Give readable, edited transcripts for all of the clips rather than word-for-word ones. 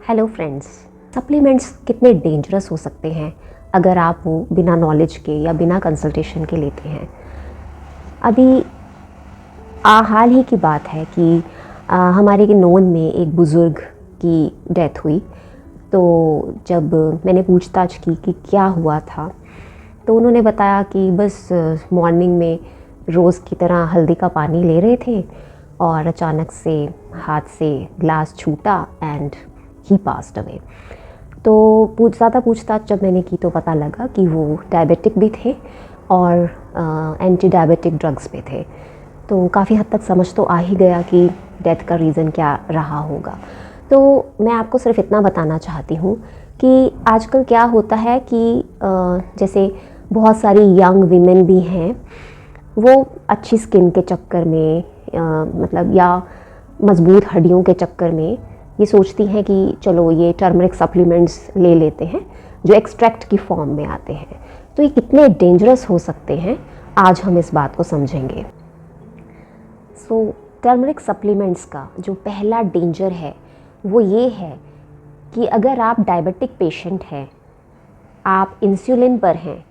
Hello friends, supplements कितने dangerous हो सकते हैं अगर आप वो बिना नॉलेज के या बिना कंसल्टेशन के लेते हैं। अभी हाल ही की बात है कि हमारे नोन में एक बुज़ुर्ग की डेथ हुई। तो जब मैंने पूछताछ की कि क्या हुआ था, तो उन्होंने बताया कि बस मॉर्निंग में रोज़ की तरह हल्दी का पानी ले रहे थे और अचानक से हाथ से ग्लास छूटा एंड ही पास्ड अवे। तो ज़्यादा पूछताछ जब मैंने की तो पता लगा कि वो डायबिटिक भी थे और एंटी डायबिटिक ड्रग्स पे थे। तो काफ़ी हद तक समझ तो आ ही गया कि डेथ का रीज़न क्या रहा होगा। तो मैं आपको सिर्फ इतना बताना चाहती हूँ कि आजकल क्या होता है कि जैसे बहुत सारी यंग वीमेन भी हैं, वो अच्छी स्किन के चक्कर में मतलब या मज़बूत हड्डियों के चक्कर में ये सोचती हैं कि चलो ये टर्मरिक सप्लीमेंट्स ले लेते हैं जो एक्सट्रैक्ट की फॉर्म में आते हैं। तो ये कितने डेंजरस हो सकते हैं, आज हम इस बात को समझेंगे। सो टर्मरिक सप्लीमेंट्स का जो पहला डेंजर है वो ये है कि अगर आप डायबिटिक पेशेंट हैं, आप इंसुलिन पर हैं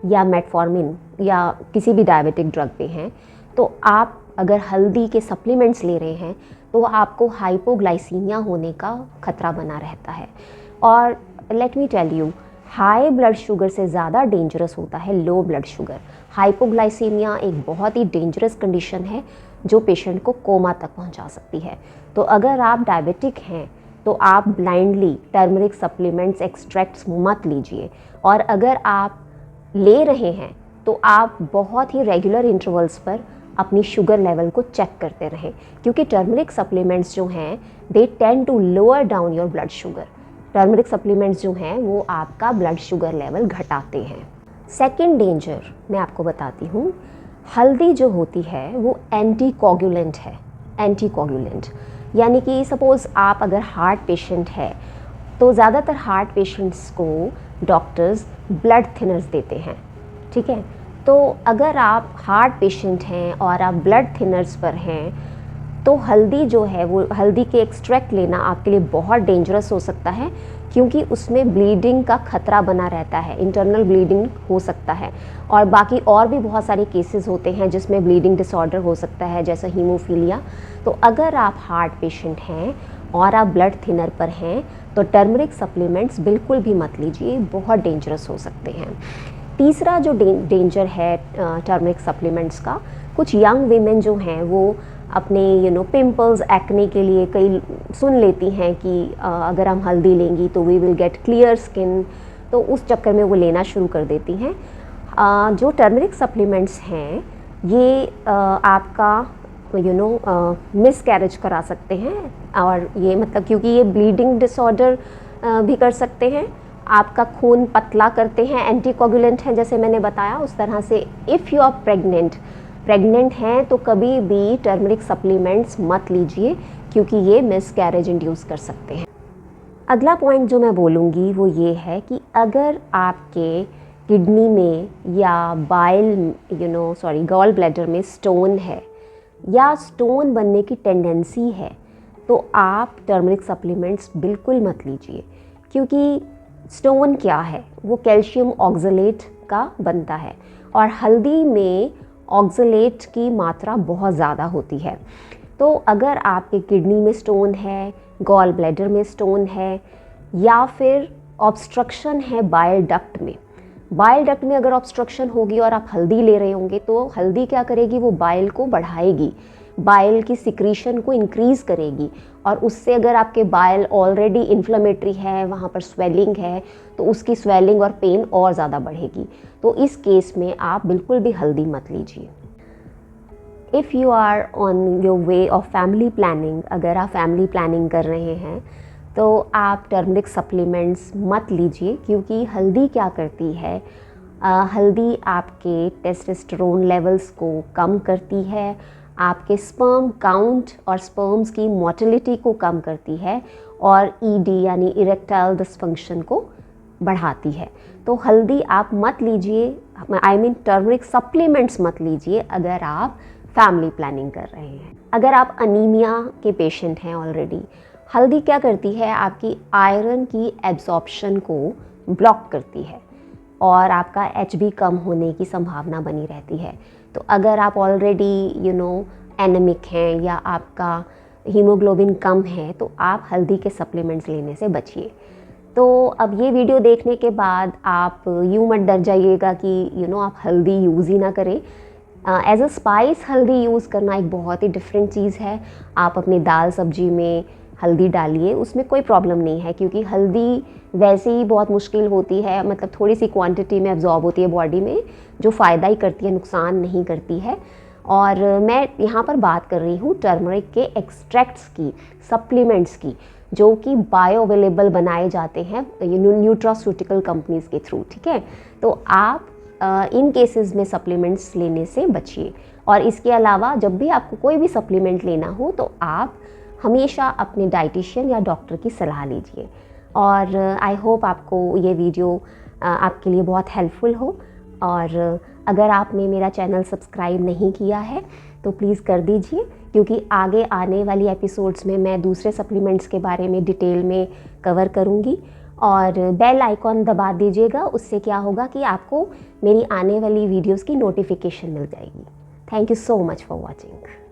या मेटफॉर्मिन या किसी भी डायबिटिक ड्रग पे हैं, तो आप अगर हल्दी के सप्लीमेंट्स ले रहे हैं तो आपको हाइपोग्लाइसीमिया होने का खतरा बना रहता है। और let me tell you, high blood sugar से ज़्यादा डेंजरस होता है लो ब्लड शुगर। हाइपोग्लाइसीमिया एक बहुत ही डेंजरस कंडीशन है जो पेशेंट को कोमा तक पहुंचा सकती है। तो अगर आप डायबिटिक हैं तो आप ब्लाइंडली टर्मरिक सप्लीमेंट्स एक्सट्रैक्ट्स मत लीजिए, और अगर आप ले रहे हैं तो आप बहुत ही रेगुलर इंटरवल्स पर अपनी शुगर लेवल को चेक करते रहें, क्योंकि टर्मरिक सप्लीमेंट्स जो हैं they tend to lower down your blood sugar. Turmeric supplements जो हैं वो आपका ब्लड शुगर लेवल घटाते हैं। सेकेंड डेंजर मैं आपको बताती हूँ, हल्दी जो होती है वो एंटी कोगुलेंट है। एंटी कोगुलेंट यानी कि सपोज़ आप अगर हार्ट पेशेंट है तो ज़्यादातर हार्ट पेशेंट्स को डॉक्टर्स ब्लड थिनर्स देते हैं, ठीक है। तो अगर आप हार्ट पेशेंट हैं और आप ब्लड थिनर्स पर हैं तो हल्दी जो है वो हल्दी के एक्सट्रैक्ट लेना आपके लिए बहुत डेंजरस हो सकता है, क्योंकि उसमें ब्लीडिंग का खतरा बना रहता है, इंटरनल ब्लीडिंग हो सकता है। और बाकी और भी बहुत सारे केसेस होते हैं जिसमें ब्लीडिंग डिसऑर्डर हो सकता है, जैसे हीमोफीलिया। तो अगर आप हार्ट पेशेंट हैं और आप ब्लड थिनर पर हैं तो टर्मरिक सप्लीमेंट्स बिल्कुल भी मत लीजिए, बहुत डेंजरस हो सकते हैं। तीसरा जो डेंजर है टर्मरिक सप्लीमेंट्स का, कुछ यंग वीमेन जो हैं वो अपने पिंपल्स एक्ने के लिए कई सुन लेती हैं कि अगर हम हल्दी लेंगी तो we will get clear skin, तो उस चक्कर में वो लेना शुरू कर देती हैं। जो टर्मरिक सप्लीमेंट्स हैं ये आपका मिस कैरेज करा सकते हैं, और ये मतलब क्योंकि ये ब्लीडिंग डिसऑर्डर भी कर सकते हैं, आपका खून पतला करते हैं, एंटी कोगुलेंट हैं जैसे मैंने बताया उस तरह से। इफ़ यू आर प्रेग्नेंट हैं तो कभी भी टर्मरिक सप्लीमेंट्स मत लीजिए, क्योंकि ये मिस कैरेज इंड्यूस कर सकते हैं। अगला पॉइंट जो मैं बोलूँगी वो ये है कि अगर आपके किडनी में या गॉल ब्लैडर में स्टोन है या स्टोन बनने की टेंडेंसी है तो आप टर्मरिक सप्लीमेंट्स बिल्कुल मत लीजिए, क्योंकि स्टोन क्या है, वो कैल्शियम ऑक्सलेट का बनता है और हल्दी में ऑक्सलेट की मात्रा बहुत ज़्यादा होती है। तो अगर आपके किडनी में स्टोन है, गॉल ब्लैडर में स्टोन है, या फिर ऑब्स्ट्रक्शन है बाइल डक्ट में अगर ऑब्स्ट्रक्शन होगी और आप हल्दी ले रहे होंगे तो हल्दी क्या करेगी, वो बाइल को बढ़ाएगी, बाइल की सिक्रीशन को इंक्रीज़ करेगी, और उससे अगर आपके बाइल ऑलरेडी इन्फ्लेमेटरी है, वहाँ पर स्वेलिंग है, तो उसकी स्वेलिंग और पेन और ज़्यादा बढ़ेगी। तो इस केस में आप बिल्कुल भी हल्दी मत लीजिए। If you are on your way of family planning, अगर आप फैमिली प्लानिंग कर रहे हैं तो आप टर्मरिक सप्लीमेंट्स मत लीजिए, क्योंकि हल्दी क्या करती है, हल्दी आपके टेस्टोस्टेरोन लेवल्स को कम करती है, आपके स्पर्म काउंट और स्पर्म्स की मोटिलिटी को कम करती है, और ईडी यानी इरेक्टाइल डिसफंक्शन को बढ़ाती है। तो हल्दी आप मत लीजिए, टर्मरिक सप्लीमेंट्स मत लीजिए अगर आप फैमिली प्लानिंग कर रहे हैं। अगर आप अनीमिया के पेशेंट हैं ऑलरेडी, हल्दी क्या करती है, आपकी आयरन की एब्जॉर्प्शन को ब्लॉक करती है और आपका HB कम होने की संभावना बनी रहती है। तो अगर आप ऑलरेडी एनेमिक हैं या आपका हीमोग्लोबिन कम है तो आप हल्दी के सप्लीमेंट्स लेने से बचिए। तो अब ये वीडियो देखने के बाद आप यूँ मत डर जाइएगा कि आप हल्दी यूज़ ही ना करें। एज अ स्पाइस हल्दी यूज़ करना एक बहुत ही डिफरेंट चीज़ है। आप अपनी दाल सब्जी में हल्दी डालिए, उसमें कोई प्रॉब्लम नहीं है, क्योंकि हल्दी वैसे ही बहुत मुश्किल होती है, मतलब थोड़ी सी क्वांटिटी में एब्जॉर्ब होती है बॉडी में, जो फ़ायदा ही करती है, नुकसान नहीं करती है। और मैं यहाँ पर बात कर रही हूँ टर्मरिक के एक्सट्रैक्ट्स की, सप्लीमेंट्स की, जो कि बायो अवेलेबल बनाए जाते हैं न्यूट्रास्यूटिकल कंपनीज़ के थ्रू, ठीक है। तो आप इन केसेस में सप्लीमेंट्स लेने से बचिए। और इसके अलावा जब भी आपको कोई भी सप्लीमेंट लेना हो तो आप हमेशा अपने डाइटिशियन या डॉक्टर की सलाह लीजिए। और आई होप आपको ये वीडियो आपके लिए बहुत हेल्पफुल हो। और अगर आपने मेरा चैनल सब्सक्राइब नहीं किया है तो प्लीज़ कर दीजिए, क्योंकि आगे आने वाली एपिसोड्स में मैं दूसरे सप्लीमेंट्स के बारे में डिटेल में कवर करूँगी। और बेल आइकॉन दबा दीजिएगा, उससे क्या होगा कि आपको मेरी आने वाली वीडियोस की नोटिफिकेशन मिल जाएगी। Thank you so much for watching.